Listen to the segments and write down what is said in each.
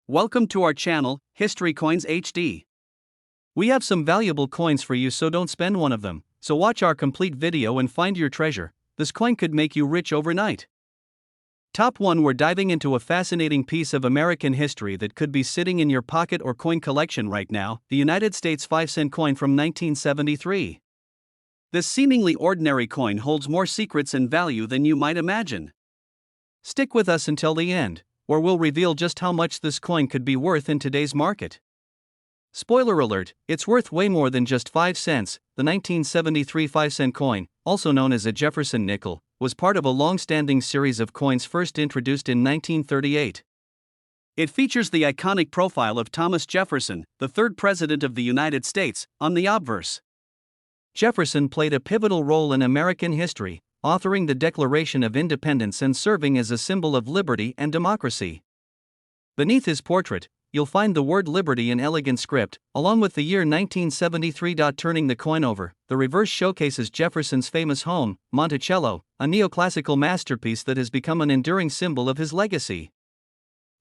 Welcome to our channel, History Coins HD. We have some valuable coins for you, so don't spend one of them. So watch our complete video and find your treasure. This coin could make you rich overnight. Top 1. We're diving into a fascinating piece of American history that could be sitting in your pocket or coin collection right now, the United States 5-cent coin from 1973. This seemingly ordinary coin holds more secrets and value than you might imagine. Stick with us until the end, or we'll reveal just how much this coin could be worth in today's market. Spoiler alert, it's worth way more than just 5 cents. The 1973 5-cent coin, also known as a Jefferson nickel, was part of a long-standing series of coins first introduced in 1938. It features the iconic profile of Thomas Jefferson, the third president of the United States, on the obverse. Jefferson played a pivotal role in American history, authoring the Declaration of Independence and serving as a symbol of liberty and democracy. Beneath his portrait, you'll find the word liberty in elegant script, along with the year 1973. Turning the coin over, the reverse showcases Jefferson's famous home, Monticello, a neoclassical masterpiece that has become an enduring symbol of his legacy.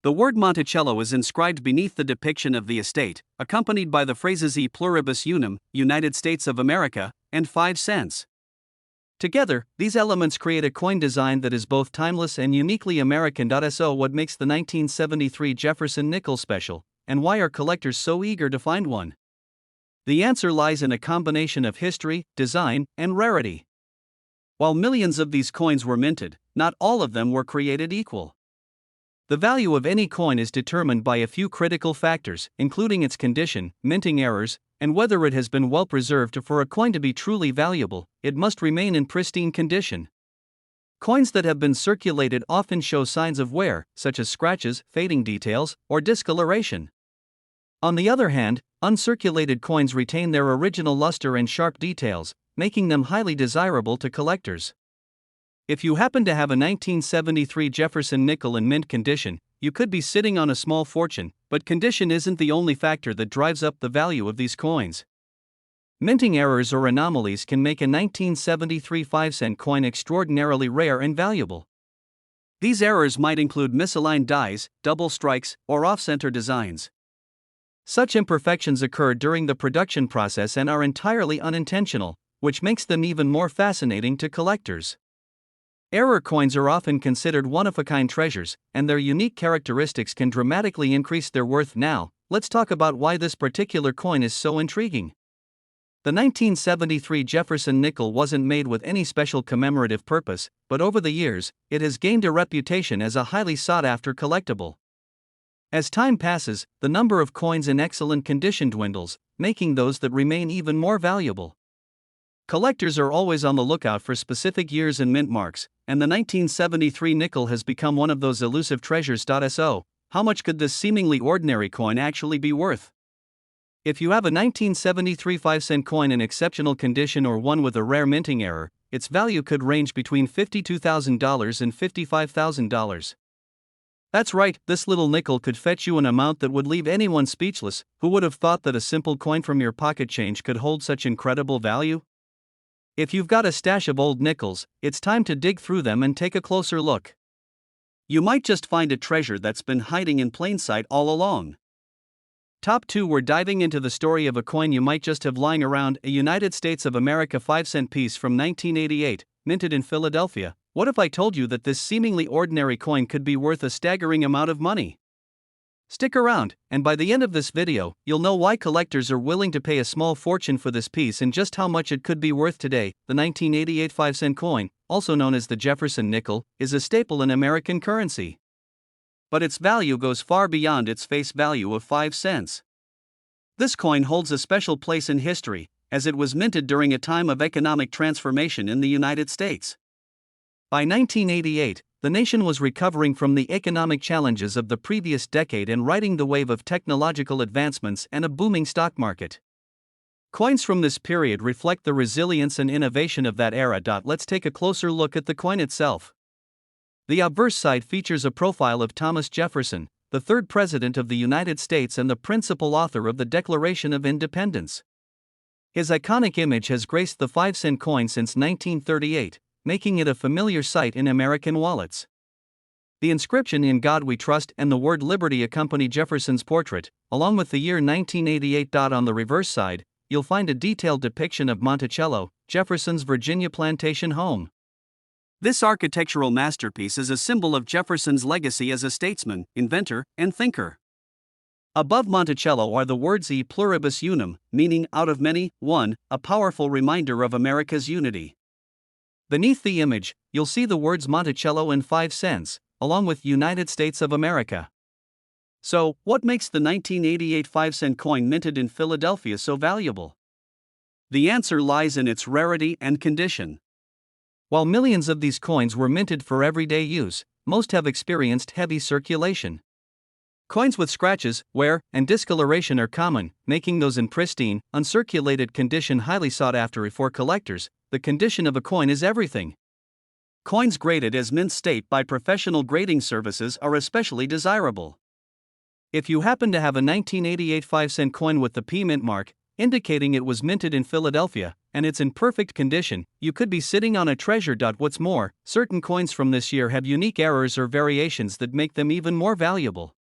The word Monticello is inscribed beneath the depiction of the estate, accompanied by the phrases E pluribus unum, United States of America, and 5 cents. Together, these elements create a coin design that is both timeless and uniquely American. So, what makes the 1973 Jefferson nickel special, and why are collectors so eager to find one? The answer lies in a combination of history, design, and rarity. While millions of these coins were minted, not all of them were created equal. The value of any coin is determined by a few critical factors, including its condition, minting errors, and whether it has been well preserved. For a coin to be truly valuable, it must remain in pristine condition. Coins that have been circulated often show signs of wear, such as scratches, fading details, or discoloration. On the other hand, uncirculated coins retain their original luster and sharp details, making them highly desirable to collectors. If you happen to have a 1973 Jefferson nickel in mint condition, you could be sitting on a small fortune, but condition isn't the only factor that drives up the value of these coins. Minting errors or anomalies can make a 1973 5-cent coin extraordinarily rare and valuable. These errors might include misaligned dies, double strikes, or off-center designs. Such imperfections occur during the production process and are entirely unintentional, which makes them even more fascinating to collectors. Error coins are often considered one-of-a-kind treasures, and their unique characteristics can dramatically increase their worth. Now, let's talk about why this particular coin is so intriguing. The 1973 Jefferson nickel wasn't made with any special commemorative purpose, but over the years, it has gained a reputation as a highly sought-after collectible. As time passes, the number of coins in excellent condition dwindles, making those that remain even more valuable. Collectors are always on the lookout for specific years and mint marks, and the 1973 nickel has become one of those elusive treasures. So, how much could this seemingly ordinary coin actually be worth? If you have a 1973 5-cent coin in exceptional condition or one with a rare minting error, its value could range between $52,000 and $55,000. That's right, this little nickel could fetch you an amount that would leave anyone speechless. Who would have thought that a simple coin from your pocket change could hold such incredible value? If you've got a stash of old nickels, it's time to dig through them and take a closer look. You might just find a treasure that's been hiding in plain sight all along. Top 2. We're diving into the story of a coin you might just have lying around, a United States of America 5-cent piece from 1988, minted in Philadelphia. What if I told you that this seemingly ordinary coin could be worth a staggering amount of money? Stick around, and by the end of this video, you'll know why collectors are willing to pay a small fortune for this piece and just how much it could be worth today. The 1988 5-cent coin, also known as the Jefferson nickel, is a staple in American currency. But its value goes far beyond its face value of 5 cents. This coin holds a special place in history, as it was minted during a time of economic transformation in the United States. By 1988, the nation was recovering from the economic challenges of the previous decade and riding the wave of technological advancements and a booming stock market. Coins from this period reflect the resilience and innovation of that era. Let's take a closer look at the coin itself. The obverse side features a profile of Thomas Jefferson, the third president of the United States and the principal author of the Declaration of Independence. His iconic image has graced the 5-cent coin since 1938, making it a familiar sight in American wallets. The inscription "In God We Trust" and the word liberty accompany Jefferson's portrait, along with the year 1988. On the reverse side, you'll find a detailed depiction of Monticello, Jefferson's Virginia plantation home. This architectural masterpiece is a symbol of Jefferson's legacy as a statesman, inventor, and thinker. Above Monticello are the words "E pluribus unum," meaning out of many, one, a powerful reminder of America's unity. Beneath the image, you'll see the words Monticello and 5 cents, along with United States of America. So, what makes the 1988 5-cent coin minted in Philadelphia so valuable? The answer lies in its rarity and condition. While millions of these coins were minted for everyday use, most have experienced heavy circulation. Coins with scratches, wear, and discoloration are common, making those in pristine, uncirculated condition highly sought after. For collectors, the condition of a coin is everything. Coins graded as mint state by professional grading services are especially desirable. If you happen to have a 1988 5-cent coin with the P mint mark, indicating it was minted in Philadelphia, and it's in perfect condition, you could be sitting on a treasure. What's more, certain coins from this year have unique errors or variations that make them even more valuable.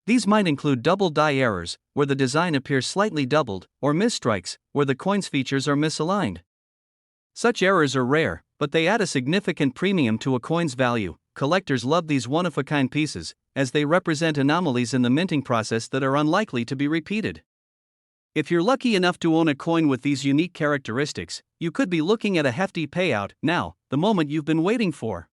These might include double die errors, where the design appears slightly doubled, or misstrikes, where the coin's features are misaligned. Such errors are rare, but they add a significant premium to a coin's value. Collectors love these one-of-a-kind pieces, as they represent anomalies in the minting process that are unlikely to be repeated. If you're lucky enough to own a coin with these unique characteristics, you could be looking at a hefty payout now, the moment you've been waiting for.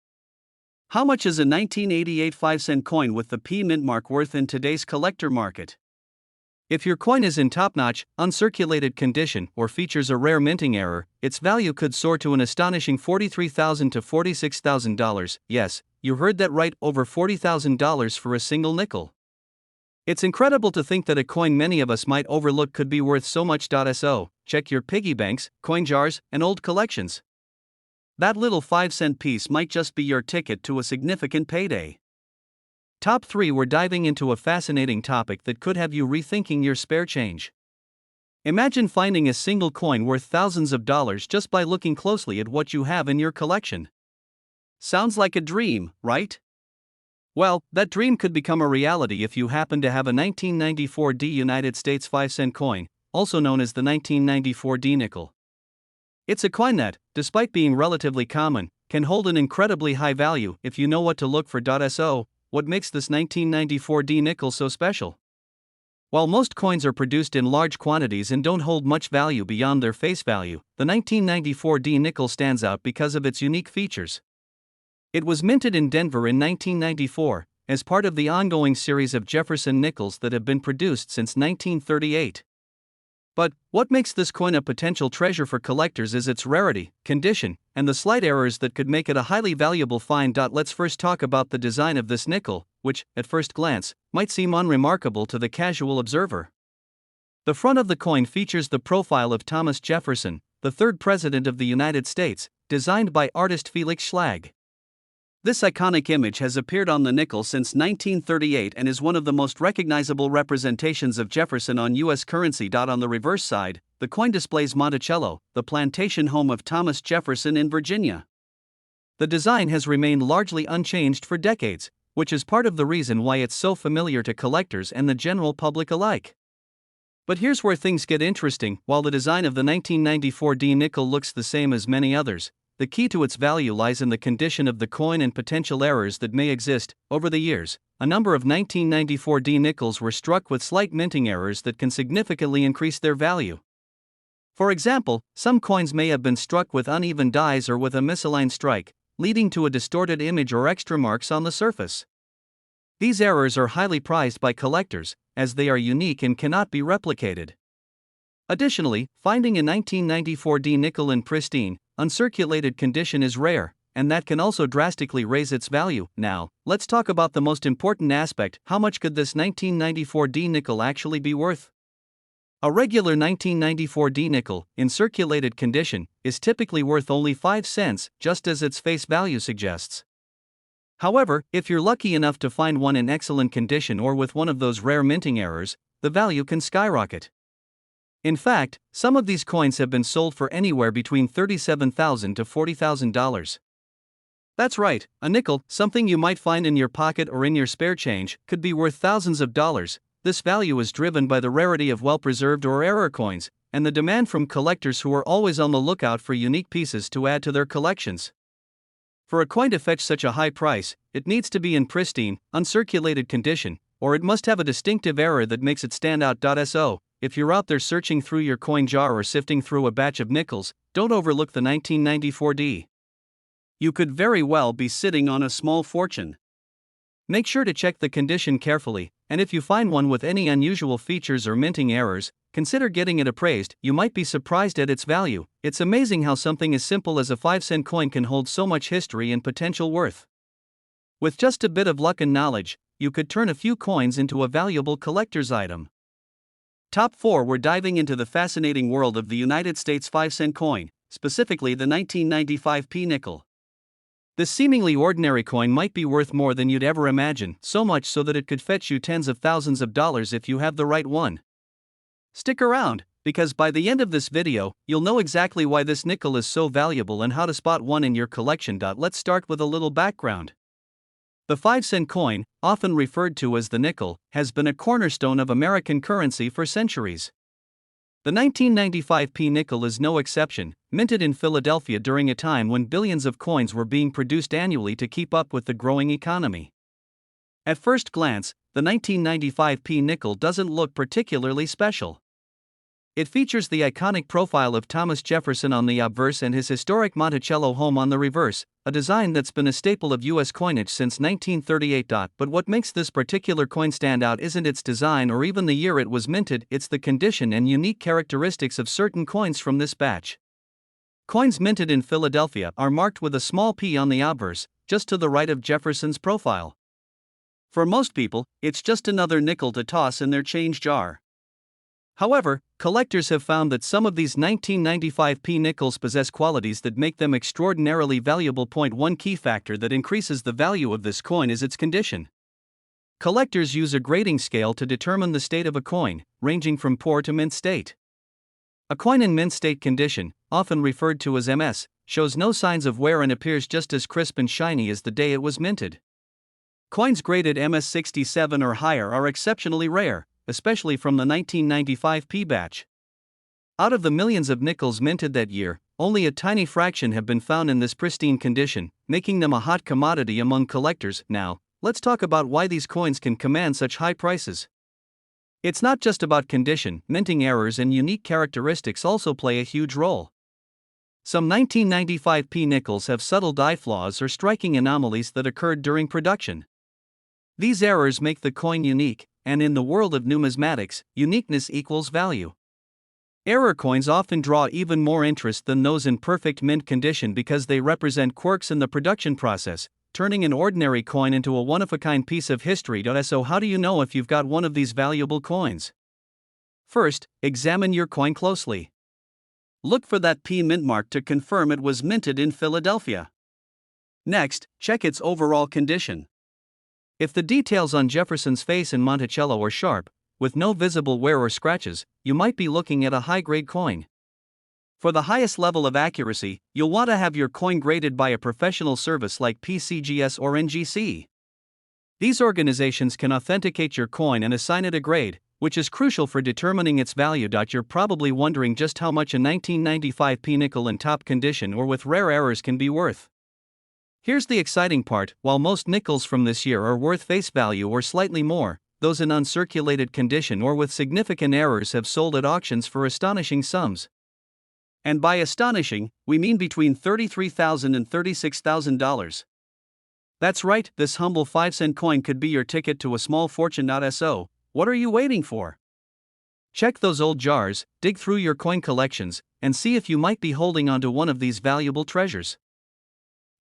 How much is a 1988 5-cent coin with the P mint mark worth in today's collector market? If your coin is in top-notch, uncirculated condition or features a rare minting error, its value could soar to an astonishing $43,000 to $46,000. Yes, you heard that right, over $40,000 for a single nickel. It's incredible to think that a coin many of us might overlook could be worth so much. So, check your piggy banks, coin jars, and old collections. That little 5-cent piece might just be your ticket to a significant payday. Top 3. We're diving into a fascinating topic that could have you rethinking your spare change. Imagine finding a single coin worth thousands of dollars just by looking closely at what you have in your collection. Sounds like a dream, right? Well, that dream could become a reality if you happen to have a 1994 D United States 5-cent coin, also known as the 1994 D nickel. It's a coin that, despite being relatively common, can hold an incredibly high value if you know what to look for. So, what makes this 1994 D nickel so special? While most coins are produced in large quantities and don't hold much value beyond their face value, the 1994 D nickel stands out because of its unique features. It was minted in Denver in 1994, as part of the ongoing series of Jefferson nickels that have been produced since 1938. But what makes this coin a potential treasure for collectors is its rarity, condition, and the slight errors that could make it a highly valuable find. Let's first talk about the design of this nickel, which, at first glance, might seem unremarkable to the casual observer. The front of the coin features the profile of Thomas Jefferson, the third President of the United States, designed by artist Felix Schlag. This iconic image has appeared on the nickel since 1938 and is one of the most recognizable representations of Jefferson on U.S. currency. On the reverse side, the coin displays Monticello, the plantation home of Thomas Jefferson in Virginia. The design has remained largely unchanged for decades, which is part of the reason why it's so familiar to collectors and the general public alike. But here's where things get interesting. While the design of the 1994 D nickel looks the same as many others, the key to its value lies in the condition of the coin and potential errors that may exist. Over the years, a number of 1994 D nickels were struck with slight minting errors that can significantly increase their value. For example, some coins may have been struck with uneven dies or with a misaligned strike, leading to a distorted image or extra marks on the surface. These errors are highly prized by collectors, as they are unique and cannot be replicated. Additionally, finding a 1994 D nickel in pristine, uncirculated condition is rare, and that can also drastically raise its value. Now, let's talk about the most important aspect: how much could this 1994 D nickel actually be worth? A regular 1994 D nickel, in circulated condition, is typically worth only 5 cents, just as its face value suggests. However, if you're lucky enough to find one in excellent condition or with one of those rare minting errors, the value can skyrocket. In fact, some of these coins have been sold for anywhere between $37,000 to $40,000. That's right, a nickel, something you might find in your pocket or in your spare change, could be worth thousands of dollars. This value is driven by the rarity of well-preserved or rarer coins, and the demand from collectors who are always on the lookout for unique pieces to add to their collections. For a coin to fetch such a high price, it needs to be in pristine, uncirculated condition, or it must have a distinctive error that makes it stand out. So, if you're out there searching through your coin jar or sifting through a batch of nickels, don't overlook the 1994D. You could very well be sitting on a small fortune. Make sure to check the condition carefully, and if you find one with any unusual features or minting errors, consider getting it appraised. You might be surprised at its value. It's amazing how something as simple as a 5-cent coin can hold so much history and potential worth. With just a bit of luck and knowledge, you could turn a few coins into a valuable collector's item. Top 4. We're diving into the fascinating world of the United States 5-cent coin, specifically the 1995p nickel. This seemingly ordinary coin might be worth more than you'd ever imagine, so much so that it could fetch you tens of thousands of dollars if you have the right one. Stick around, because by the end of this video, you'll know exactly why this nickel is so valuable and how to spot one in your collection. Let's start with a little background. The 5-cent coin, often referred to as the nickel, has been a cornerstone of American currency for centuries. The 1995p nickel is no exception, minted in Philadelphia during a time when billions of coins were being produced annually to keep up with the growing economy. At first glance, the 1995p nickel doesn't look particularly special. It features the iconic profile of Thomas Jefferson on the obverse and his historic Monticello home on the reverse, a design that's been a staple of U.S. coinage since 1938. But what makes this particular coin stand out isn't its design or even the year it was minted, it's the condition and unique characteristics of certain coins from this batch. Coins minted in Philadelphia are marked with a small p on the obverse, just to the right of Jefferson's profile. For most people, it's just another nickel to toss in their change jar. However, collectors have found that some of these 1995p nickels possess qualities that make them extraordinarily valuable. One key factor that increases the value of this coin is its condition. Collectors use a grading scale to determine the state of a coin, ranging from poor to mint state. A coin in mint state condition, often referred to as MS, shows no signs of wear and appears just as crisp and shiny as the day it was minted. Coins graded MS 67 or higher are exceptionally rare, especially from the 1995p batch. Out of the millions of nickels minted that year, only a tiny fraction have been found in this pristine condition, making them a hot commodity among collectors. Now, let's talk about why these coins can command such high prices. It's not just about condition, minting errors and unique characteristics also play a huge role. Some 1995p nickels have subtle die flaws or striking anomalies that occurred during production. These errors make the coin unique, and in the world of numismatics, uniqueness equals value. Error coins often draw even more interest than those in perfect mint condition because they represent quirks in the production process, turning an ordinary coin into a one-of-a-kind piece of history. So how do you know if you've got one of these valuable coins? First, examine your coin closely. Look for that P mint mark to confirm it was minted in Philadelphia. Next, check its overall condition. If the details on Jefferson's face and Monticello are sharp, with no visible wear or scratches, you might be looking at a high-grade coin. For the highest level of accuracy, you'll want to have your coin graded by a professional service like PCGS or NGC. These organizations can authenticate your coin and assign it a grade, which is crucial for determining its value. You're probably wondering just how much a 1995p nickel in top condition or with rare errors can be worth. Here's the exciting part: while most nickels from this year are worth face value or slightly more, those in uncirculated condition or with significant errors have sold at auctions for astonishing sums. And by astonishing, we mean between $33,000 and $36,000. That's right, this humble 5-cent coin could be your ticket to a small fortune. So, what are you waiting for? Check those old jars, dig through your coin collections, and see if you might be holding onto one of these valuable treasures.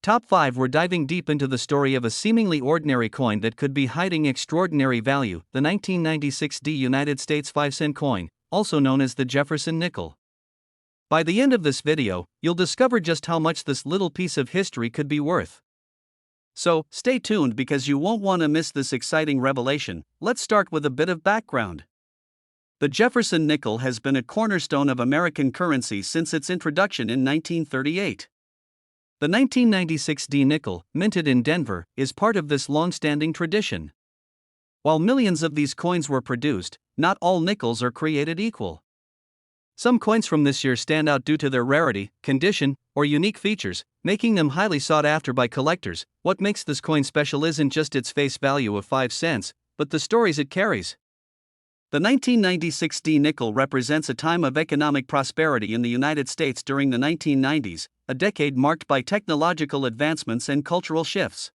Top 5. We're diving deep into the story of a seemingly ordinary coin that could be hiding extraordinary value, the 1996D United States 5-cent coin, also known as the Jefferson nickel. By the end of this video, you'll discover just how much this little piece of history could be worth. So, stay tuned because you won't want to miss this exciting revelation. Let's start with a bit of background. The Jefferson nickel has been a cornerstone of American currency since its introduction in 1938. The 1996 D nickel, minted in Denver, is part of this long-standing tradition. While millions of these coins were produced, not all nickels are created equal. Some coins from this year stand out due to their rarity, condition, or unique features, making them highly sought after by collectors. What makes this coin special isn't just its face value of 5 cents, but the stories it carries. The 1996 D nickel represents a time of economic prosperity in the United States during the 1990s, a decade marked by technological advancements and cultural shifts.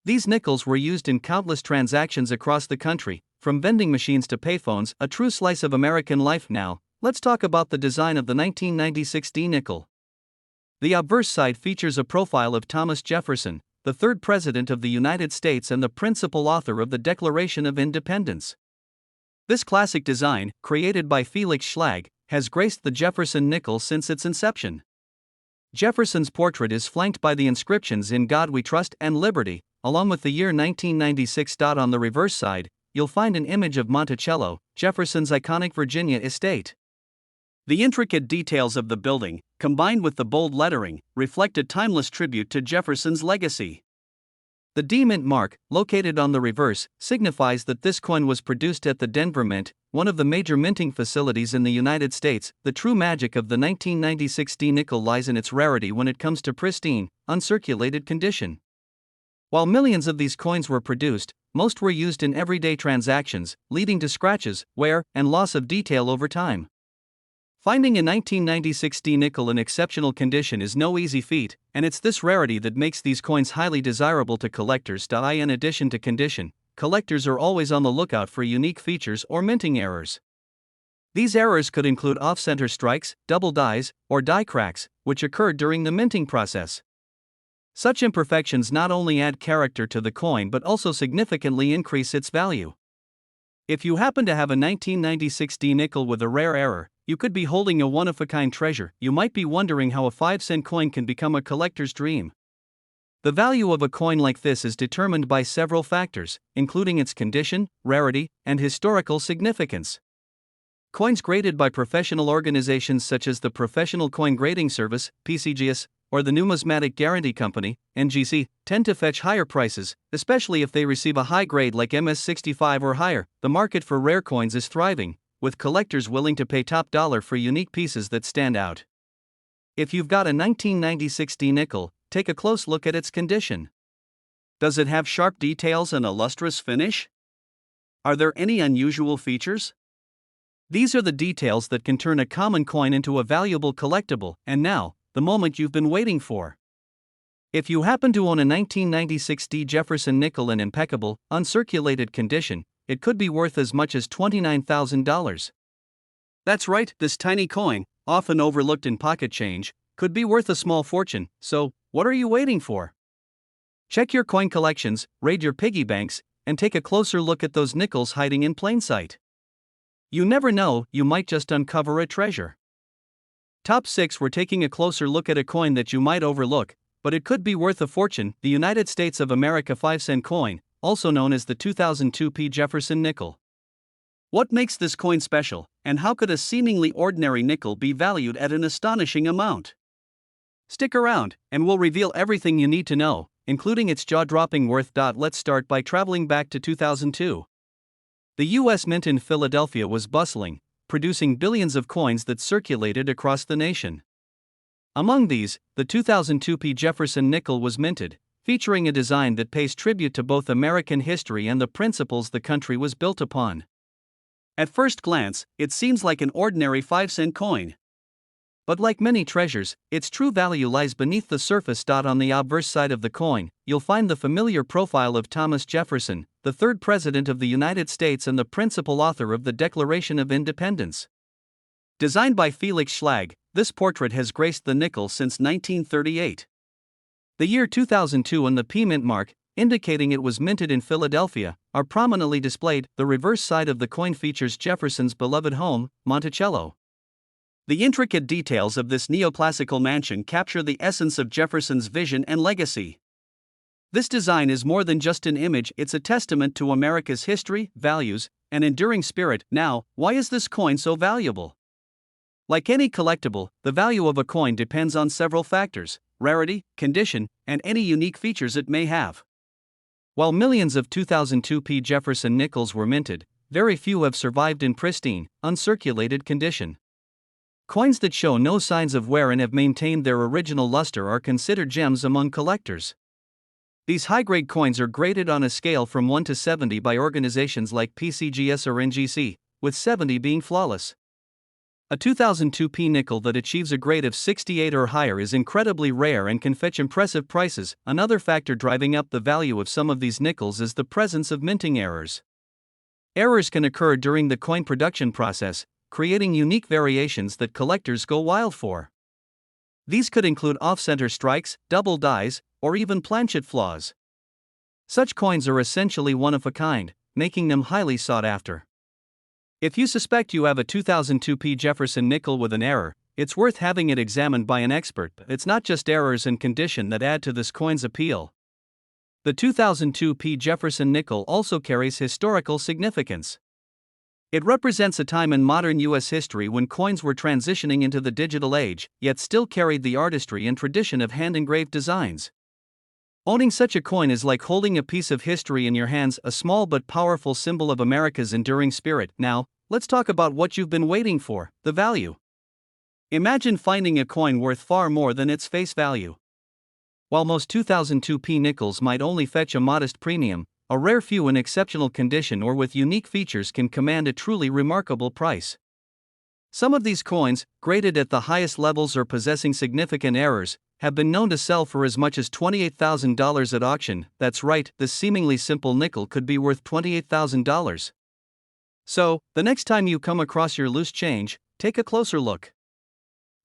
These nickels were used in countless transactions across the country, from vending machines to payphones, a true slice of American life. Now, let's talk about the design of the 1996 D nickel. The obverse side features a profile of Thomas Jefferson, the third President of the United States and the principal author of the Declaration of Independence. This classic design, created by Felix Schlag, has graced the Jefferson nickel since its inception. Jefferson's portrait is flanked by the inscriptions "In God We Trust" and "Liberty," along with the year 1996. On the reverse side, you'll find an image of Monticello, Jefferson's iconic Virginia estate. The intricate details of the building, combined with the bold lettering, reflect a timeless tribute to Jefferson's legacy. The D Mint mark, located on the reverse, signifies that this coin was produced at the Denver Mint, one of the major minting facilities in the United States. The true magic of the 1996 D nickel lies in its rarity when it comes to pristine, uncirculated condition. While millions of these coins were produced, most were used in everyday transactions, leading to scratches, wear, and loss of detail over time. Finding a 1996 D nickel in exceptional condition is no easy feat, and it's this rarity that makes these coins highly desirable to collectors. In addition to condition, collectors are always on the lookout for unique features or minting errors. These errors could include off-center strikes, double dies, or die cracks, which occurred during the minting process. Such imperfections not only add character to the coin but also significantly increase its value. If you happen to have a 1996 D nickel with a rare error, you could be holding a one-of-a-kind treasure. You might be wondering how a 5-cent coin can become a collector's dream. The value of a coin like this is determined by several factors, including its condition, rarity, and historical significance. Coins graded by professional organizations such as the Professional Coin Grading Service, PCGS, or the Numismatic Guarantee Company, NGC, tend to fetch higher prices, especially if they receive a high grade like MS65 or higher. The market for rare coins is thriving, with collectors willing to pay top dollar for unique pieces that stand out. If you've got a 1996 D nickel, take a close look at its condition. Does it have sharp details and a lustrous finish? Are there any unusual features? These are the details that can turn a common coin into a valuable collectible. And now, the moment you've been waiting for. If you happen to own a 1996 D Jefferson nickel in impeccable, uncirculated condition, it could be worth as much as $29,000. That's right, this tiny coin, often overlooked in pocket change, could be worth a small fortune. So, what are you waiting for? Check your coin collections, raid your piggy banks, and take a closer look at those nickels hiding in plain sight. You never know, you might just uncover a treasure. Top 6. We're taking a closer look at a coin that you might overlook, but it could be worth a fortune. The United States of America 5-cent coin, also known as the 2002 P. Jefferson nickel. What makes this coin special, and how could a seemingly ordinary nickel be valued at an astonishing amount? Stick around, and we'll reveal everything you need to know, including its jaw-dropping worth. Let's start by traveling back to 2002. The U.S. Mint in Philadelphia was bustling, producing billions of coins that circulated across the nation. Among these, the 2002 P. Jefferson nickel was minted, featuring a design that pays tribute to both American history and the principles the country was built upon. At first glance, it seems like an ordinary 5-cent coin. But like many treasures, its true value lies beneath the surface. On the obverse side of the coin, you'll find the familiar profile of Thomas Jefferson, the third President of the United States and the principal author of the Declaration of Independence. Designed by Felix Schlag, this portrait has graced the nickel since 1938. The year 2002 and the P Mint mark, indicating it was minted in Philadelphia, are prominently displayed. The reverse side of the coin features Jefferson's beloved home, Monticello. The intricate details of this neoclassical mansion capture the essence of Jefferson's vision and legacy. This design is more than just an image, it's a testament to America's history, values, and enduring spirit. Now, why is this coin so valuable? Like any collectible, the value of a coin depends on several factors: rarity, condition, and any unique features it may have. While millions of 2002 Jefferson nickels were minted, very few have survived in pristine, uncirculated condition. Coins that show no signs of wear and have maintained their original luster are considered gems among collectors. These high-grade coins are graded on a scale from 1 to 70 by organizations like PCGS or NGC, with 70 being flawless. A 2002 nickel that achieves a grade of 68 or higher is incredibly rare and can fetch impressive prices. Another factor driving up the value of some of these nickels is the presence of minting errors. Errors can occur during the coin production process, creating unique variations that collectors go wild for. These could include off-center strikes, double dies, or even planchet flaws. Such coins are essentially one of a kind, making them highly sought after. If you suspect you have a 2002 Jefferson nickel with an error, it's worth having it examined by an expert. It's not just errors and condition that add to this coin's appeal. The 2002 Jefferson nickel also carries historical significance. It represents a time in modern U.S. history when coins were transitioning into the digital age, yet still carried the artistry and tradition of hand-engraved designs. Owning such a coin is like holding a piece of history in your hands, a small but powerful symbol of America's enduring spirit. Now, let's talk about what you've been waiting for: the value. Imagine finding a coin worth far more than its face value. While most 2002 nickels might only fetch a modest premium, a rare few in exceptional condition or with unique features can command a truly remarkable price. Some of these coins, graded at the highest levels or possessing significant errors, have been known to sell for as much as $28,000 at auction. That's right, this seemingly simple nickel could be worth $28,000. So, the next time you come across your loose change, take a closer look.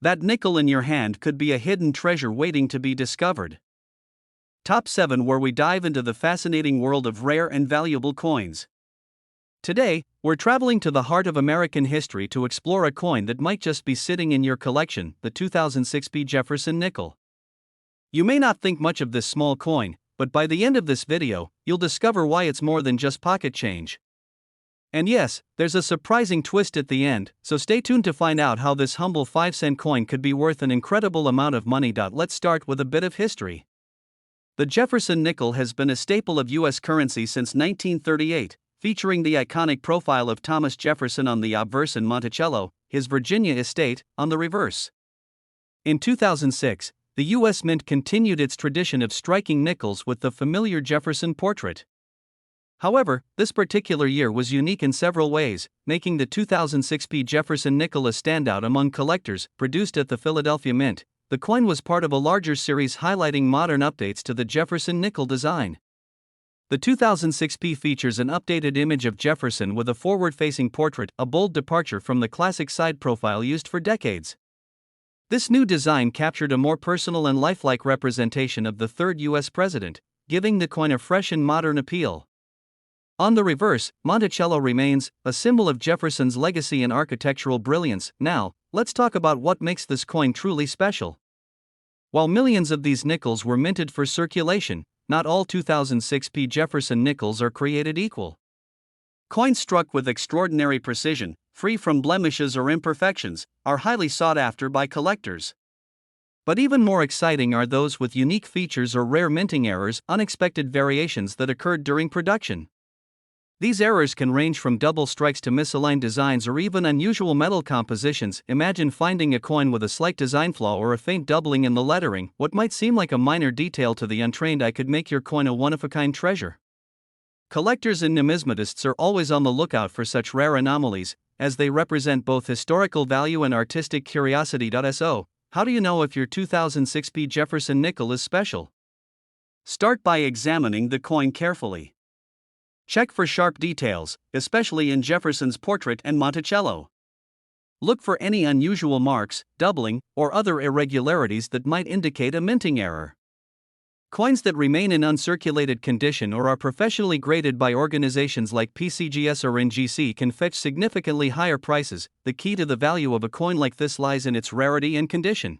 That nickel in your hand could be a hidden treasure waiting to be discovered. Top 7, where we dive into the fascinating world of rare and valuable coins. Today, we're traveling to the heart of American history to explore a coin that might just be sitting in your collection, the 2006 Jefferson nickel. You may not think much of this small coin, but by the end of this video, you'll discover why it's more than just pocket change. And yes, there's a surprising twist at the end, so stay tuned to find out how this humble 5-cent coin could be worth an incredible amount of money. Let's start with a bit of history. The Jefferson nickel has been a staple of U.S. currency since 1938, featuring the iconic profile of Thomas Jefferson on the obverse and Monticello, his Virginia estate, on the reverse. In 2006, the U.S. Mint continued its tradition of striking nickels with the familiar Jefferson portrait. However, this particular year was unique in several ways, making the 2006 Jefferson nickel a standout among collectors. Produced at the Philadelphia Mint, the coin was part of a larger series highlighting modern updates to the Jefferson nickel design. The 2006 features an updated image of Jefferson with a forward-facing portrait, a bold departure from the classic side profile used for decades. This new design captured a more personal and lifelike representation of the third U.S. president, giving the coin a fresh and modern appeal. On the reverse, Monticello remains, a symbol of Jefferson's legacy and architectural brilliance. Now, let's talk about what makes this coin truly special. While millions of these nickels were minted for circulation, not all 2006 Jefferson nickels are created equal. Coins struck with extraordinary precision, free from blemishes or imperfections, are highly sought after by collectors. But even more exciting are those with unique features or rare minting errors, unexpected variations that occurred during production. These errors can range from double strikes to misaligned designs or even unusual metal compositions. Imagine finding a coin with a slight design flaw or a faint doubling in the lettering. What might seem like a minor detail to the untrained eye could make your coin a one-of-a-kind treasure. Collectors and numismatists are always on the lookout for such rare anomalies, as they represent both historical value and artistic curiosity. So, how do you know if your 2006 Jefferson nickel is special? Start by examining the coin carefully. Check for sharp details, especially in Jefferson's portrait and Monticello. Look for any unusual marks, doubling, or other irregularities that might indicate a minting error. Coins that remain in uncirculated condition or are professionally graded by organizations like PCGS or NGC can fetch significantly higher prices. The key to the value of a coin like this lies in its rarity and condition.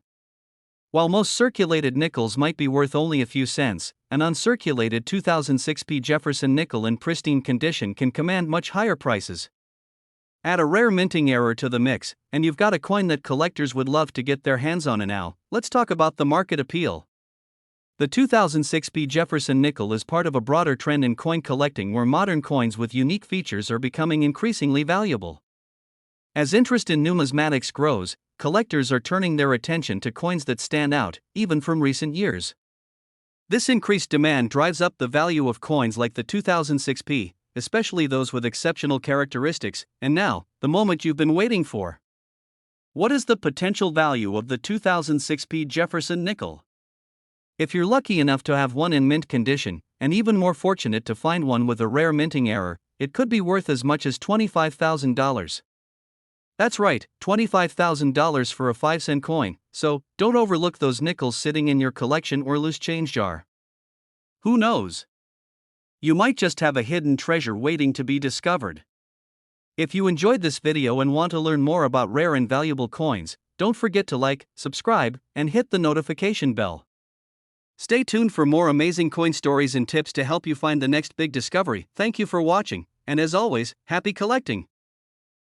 While most circulated nickels might be worth only a few cents, an uncirculated 2006 Jefferson nickel in pristine condition can command much higher prices. Add a rare minting error to the mix, and you've got a coin that collectors would love to get their hands on. And now, let's talk about the market appeal. The 2006p Jefferson nickel is part of a broader trend in coin collecting where modern coins with unique features are becoming increasingly valuable. As interest in numismatics grows, collectors are turning their attention to coins that stand out, even from recent years. This increased demand drives up the value of coins like the 2006p, especially those with exceptional characteristics. And now, the moment you've been waiting for. What is the potential value of the 2006p Jefferson nickel? If you're lucky enough to have one in mint condition, and even more fortunate to find one with a rare minting error, it could be worth as much as $25,000. That's right, $25,000 for a 5-cent coin, so don't overlook those nickels sitting in your collection or loose change jar. Who knows? You might just have a hidden treasure waiting to be discovered. If you enjoyed this video and want to learn more about rare and valuable coins, don't forget to like, subscribe, and hit the notification bell. Stay tuned for more amazing coin stories and tips to help you find the next big discovery. Thank you for watching, and as always, happy collecting!